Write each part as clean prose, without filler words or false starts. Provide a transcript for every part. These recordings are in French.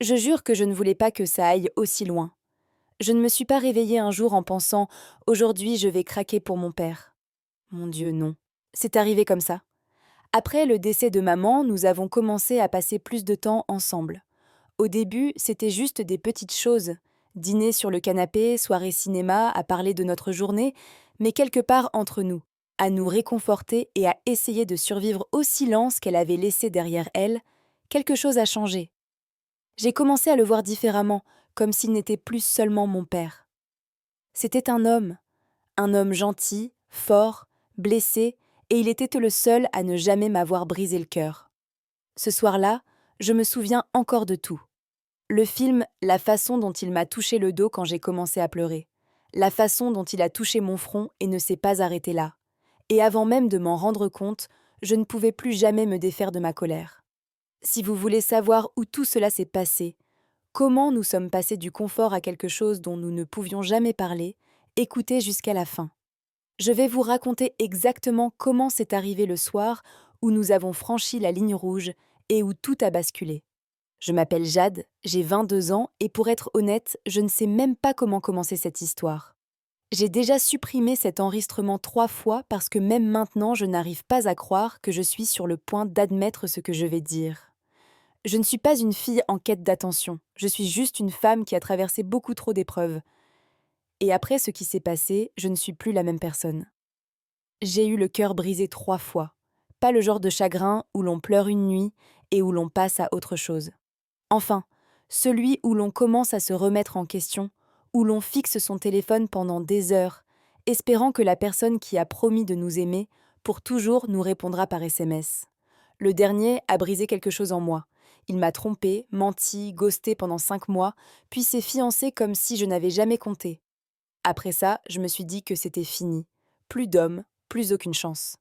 Je jure que je ne voulais pas que ça aille aussi loin. Je ne me suis pas réveillée un jour en pensant «Aujourd'hui, je vais craquer pour mon père». Mon Dieu, non. C'est arrivé comme ça. Après le décès de maman, nous avons commencé à passer plus de temps ensemble. Au début, c'était juste des petites choses. Dîner sur le canapé, soirée cinéma, à parler de notre journée, mais quelque part entre nous, à nous réconforter et à essayer de survivre au silence qu'elle avait laissé derrière elle, quelque chose a changé. J'ai commencé à le voir différemment, comme s'il n'était plus seulement mon père. C'était un homme gentil, fort, blessé, et il était le seul à ne jamais m'avoir brisé le cœur. Ce soir-là, je me souviens encore de tout. Le film, la façon dont il m'a touché le dos quand j'ai commencé à pleurer. La façon dont il a touché mon front et ne s'est pas arrêté là. Et avant même de m'en rendre compte, je ne pouvais plus jamais me défaire de ma colère. Si vous voulez savoir où tout cela s'est passé, comment nous sommes passés du confort à quelque chose dont nous ne pouvions jamais parler, écoutez jusqu'à la fin. Je vais vous raconter exactement comment c'est arrivé le soir où nous avons franchi la ligne rouge et où tout a basculé. Je m'appelle Jade, j'ai 22 ans et pour être honnête, je ne sais même pas comment commencer cette histoire. J'ai déjà supprimé cet enregistrement 3 fois parce que même maintenant, je n'arrive pas à croire que je suis sur le point d'admettre ce que je vais dire. Je ne suis pas une fille en quête d'attention, je suis juste une femme qui a traversé beaucoup trop d'épreuves. Et après ce qui s'est passé, je ne suis plus la même personne. J'ai eu le cœur brisé 3 fois. Pas le genre de chagrin où l'on pleure une nuit et où l'on passe à autre chose. Enfin, celui où l'on commence à se remettre en question, où l'on fixe son téléphone pendant des heures, espérant que la personne qui a promis de nous aimer pour toujours nous répondra par SMS. Le dernier a brisé quelque chose en moi. Il m'a trompé, menti, ghosté pendant 5 mois, puis s'est fiancé comme si je n'avais jamais compté. Après ça, je me suis dit que c'était fini. Plus d'homme, plus aucune chance.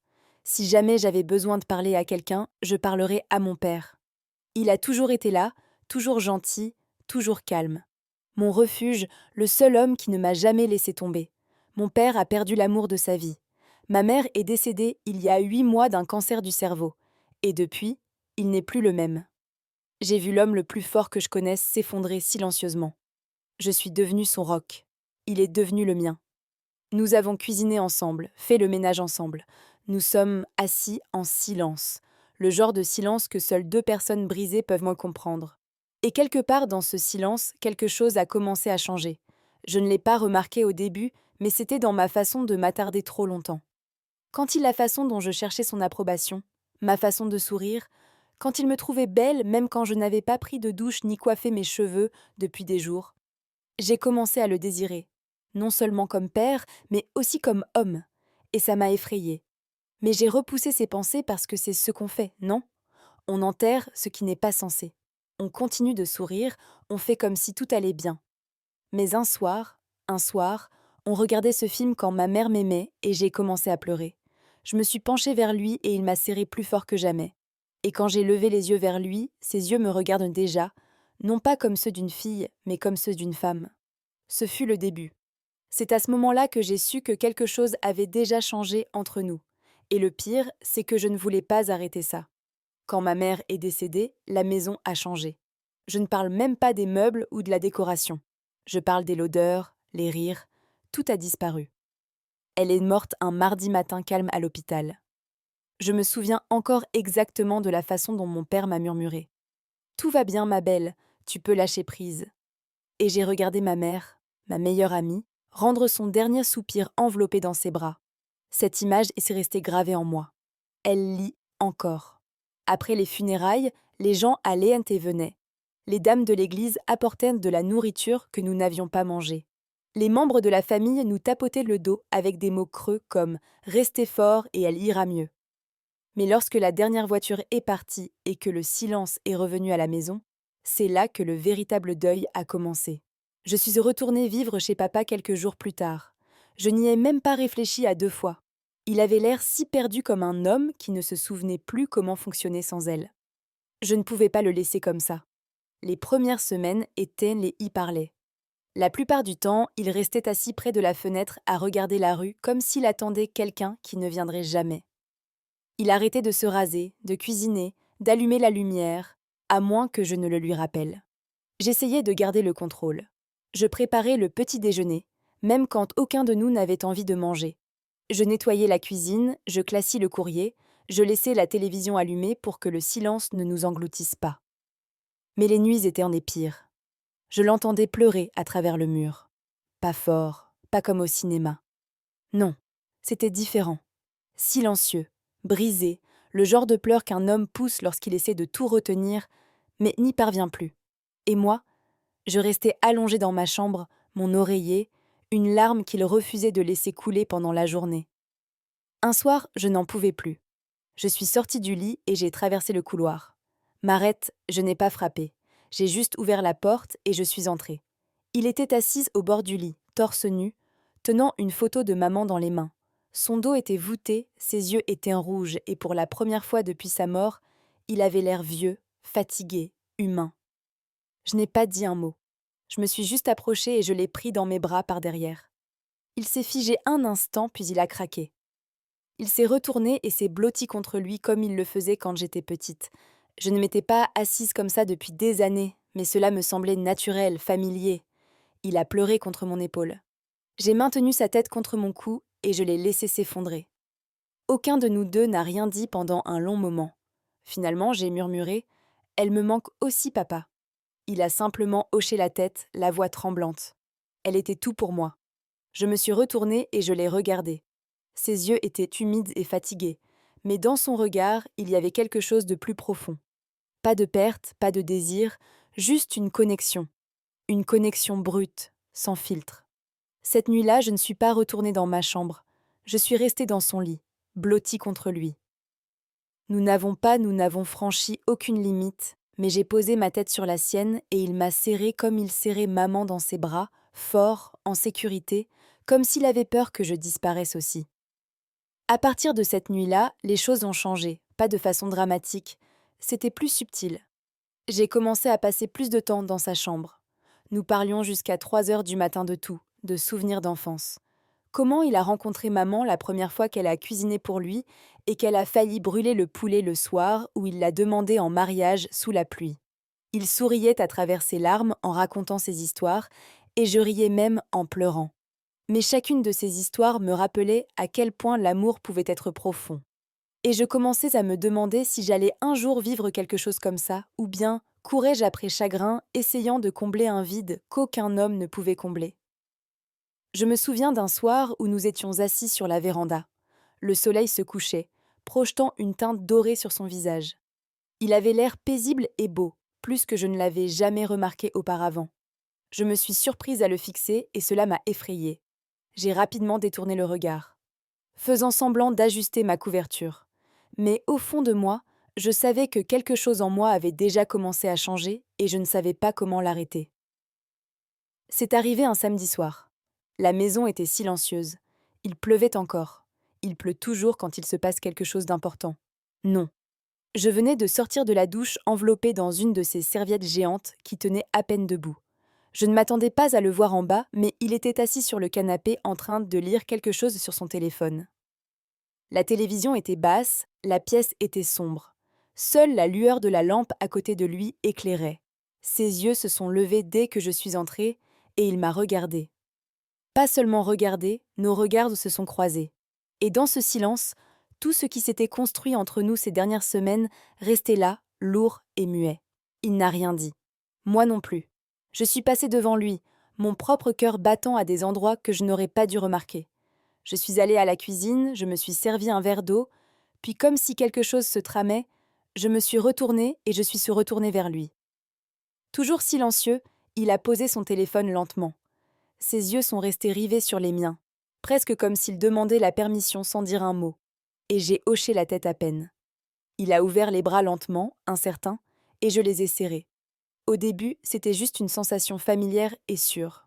Si jamais j'avais besoin de parler à quelqu'un, je parlerais à mon père. Il a toujours été là, toujours gentil, toujours calme. Mon refuge, le seul homme qui ne m'a jamais laissé tomber. Mon père a perdu l'amour de sa vie. Ma mère est décédée il y a 8 mois d'un cancer du cerveau. Et depuis, il n'est plus le même. J'ai vu l'homme le plus fort que je connaisse s'effondrer silencieusement. Je suis devenue son roc. Il est devenu le mien. Nous avons cuisiné ensemble, fait le ménage ensemble. Nous sommes assis en silence, le genre de silence que seules 2 personnes brisées peuvent me comprendre. Et quelque part dans ce silence, quelque chose a commencé à changer. Je ne l'ai pas remarqué au début, mais c'était dans ma façon de m'attarder trop longtemps. Quand il la façon dont je cherchais son approbation, ma façon de sourire, quand il me trouvait belle même quand je n'avais pas pris de douche ni coiffé mes cheveux depuis des jours, j'ai commencé à le désirer, non seulement comme père, mais aussi comme homme, et ça m'a effrayée. Mais j'ai repoussé ces pensées parce que c'est ce qu'on fait, non? On enterre ce qui n'est pas censé. On continue de sourire, on fait comme si tout allait bien. Mais un soir, on regardait ce film quand ma mère m'aimait et j'ai commencé à pleurer. Je me suis penchée vers lui et il m'a serré plus fort que jamais. Et quand j'ai levé les yeux vers lui, ses yeux me regardent déjà, non pas comme ceux d'une fille, mais comme ceux d'une femme. Ce fut le début. C'est à ce moment-là que j'ai su que quelque chose avait déjà changé entre nous. Et le pire, c'est que je ne voulais pas arrêter ça. Quand ma mère est décédée, la maison a changé. Je ne parle même pas des meubles ou de la décoration. Je parle des l'odeur, les rires, tout a disparu. Elle est morte un mardi matin calme à l'hôpital. Je me souviens encore exactement de la façon dont mon père m'a murmuré. Tout va bien, ma belle, tu peux lâcher prise. Et j'ai regardé ma mère, ma meilleure amie, rendre son dernier soupir enveloppé dans ses bras. Cette image est restée gravée en moi. Elle lit encore. Après les funérailles, les gens allaient et venaient. Les dames de l'église apportaient de la nourriture que nous n'avions pas mangée. Les membres de la famille nous tapotaient le dos avec des mots creux comme « Restez fort et elle ira mieux ». Mais lorsque la dernière voiture est partie et que le silence est revenu à la maison, c'est là que le véritable deuil a commencé. Je suis retournée vivre chez papa quelques jours plus tard. Je n'y ai même pas réfléchi à 2 fois. Il avait l'air si perdu comme un homme qui ne se souvenait plus comment fonctionner sans elle. Je ne pouvais pas le laisser comme ça. Les premières semaines, Étienne y parlait. La plupart du temps, il restait assis près de la fenêtre à regarder la rue comme s'il attendait quelqu'un qui ne viendrait jamais. Il arrêtait de se raser, de cuisiner, d'allumer la lumière, à moins que je ne le lui rappelle. J'essayais de garder le contrôle. Je préparais le petit déjeuner, même quand aucun de nous n'avait envie de manger. Je nettoyais la cuisine, je classais le courrier, je laissais la télévision allumée pour que le silence ne nous engloutisse pas. Mais les nuits étaient en des pires. Je l'entendais pleurer à travers le mur. Pas fort, pas comme au cinéma. Non, c'était différent. Silencieux, brisé, le genre de pleurs qu'un homme pousse lorsqu'il essaie de tout retenir, mais n'y parvient plus. Et moi, je restais allongée dans ma chambre, mon oreiller, une larme qu'il refusait de laisser couler pendant la journée. Un soir, je n'en pouvais plus. Je suis sortie du lit et j'ai traversé le couloir. M'arrête, je n'ai pas frappé. J'ai juste ouvert la porte et je suis entrée. Il était assis au bord du lit, torse nu, tenant une photo de maman dans les mains. Son dos était voûté, ses yeux étaient rouges et pour la première fois depuis sa mort, il avait l'air vieux, fatigué, humain. Je n'ai pas dit un mot. Je me suis juste approchée et je l'ai pris dans mes bras par derrière. Il s'est figé un instant puis il a craqué. Il s'est retourné et s'est blotti contre lui comme il le faisait quand j'étais petite. Je ne m'étais pas assise comme ça depuis des années, mais cela me semblait naturel, familier. Il a pleuré contre mon épaule. J'ai maintenu sa tête contre mon cou et je l'ai laissé s'effondrer. Aucun de nous deux n'a rien dit pendant un long moment. Finalement, j'ai murmuré « Elle me manque aussi, papa ». Il a simplement hoché la tête, la voix tremblante. Elle était tout pour moi. Je me suis retournée et je l'ai regardé. Ses yeux étaient humides et fatigués, mais dans son regard, il y avait quelque chose de plus profond. Pas de perte, pas de désir, juste une connexion. Une connexion brute, sans filtre. Cette nuit-là, je ne suis pas retournée dans ma chambre. Je suis restée dans son lit, blottie contre lui. Nous n'avons franchi aucune limite, mais j'ai posé ma tête sur la sienne et il m'a serrée comme il serrait maman dans ses bras, fort, en sécurité, comme s'il avait peur que je disparaisse aussi. À partir de cette nuit-là, les choses ont changé, pas de façon dramatique. C'était plus subtil. J'ai commencé à passer plus de temps dans sa chambre. Nous parlions jusqu'à 3 heures du matin de tout, de souvenirs d'enfance. Comment il a rencontré maman la première fois qu'elle a cuisiné pour lui et qu'elle a failli brûler le poulet le soir où il l'a demandé en mariage sous la pluie. Il souriait à travers ses larmes en racontant ses histoires et je riais même en pleurant. Mais chacune de ces histoires me rappelait à quel point l'amour pouvait être profond. Et je commençais à me demander si j'allais un jour vivre quelque chose comme ça, ou bien courais-je après chagrin, essayant de combler un vide qu'aucun homme ne pouvait combler. Je me souviens d'un soir où nous étions assis sur la véranda. Le soleil se couchait, projetant une teinte dorée sur son visage. Il avait l'air paisible et beau, plus que je ne l'avais jamais remarqué auparavant. Je me suis surprise à le fixer et cela m'a effrayée. J'ai rapidement détourné le regard, faisant semblant d'ajuster ma couverture. Mais au fond de moi, je savais que quelque chose en moi avait déjà commencé à changer et je ne savais pas comment l'arrêter. C'est arrivé un samedi soir. La maison était silencieuse. Il pleuvait encore. Il pleut toujours quand il se passe quelque chose d'important. Non. Je venais de sortir de la douche enveloppée dans une de ces serviettes géantes qui tenaient à peine debout. Je ne m'attendais pas à le voir en bas, mais il était assis sur le canapé en train de lire quelque chose sur son téléphone. La télévision était basse, la pièce était sombre. Seule la lueur de la lampe à côté de lui éclairait. Ses yeux se sont levés dès que je suis entrée, et il m'a regardée. Pas seulement regardé, nos regards se sont croisés. Et dans ce silence, tout ce qui s'était construit entre nous ces dernières semaines restait là, lourd et muet. Il n'a rien dit. Moi non plus. Je suis passée devant lui, mon propre cœur battant à des endroits que je n'aurais pas dû remarquer. Je suis allée à la cuisine, je me suis servi un verre d'eau, puis comme si quelque chose se tramait, je me suis retournée et je suis retournée vers lui. Toujours silencieux, il a posé son téléphone lentement. Ses yeux sont restés rivés sur les miens, presque comme s'il demandait la permission sans dire un mot, et j'ai hoché la tête à peine. Il a ouvert les bras lentement, incertain, et je les ai serrés. Au début, c'était juste une sensation familière et sûre.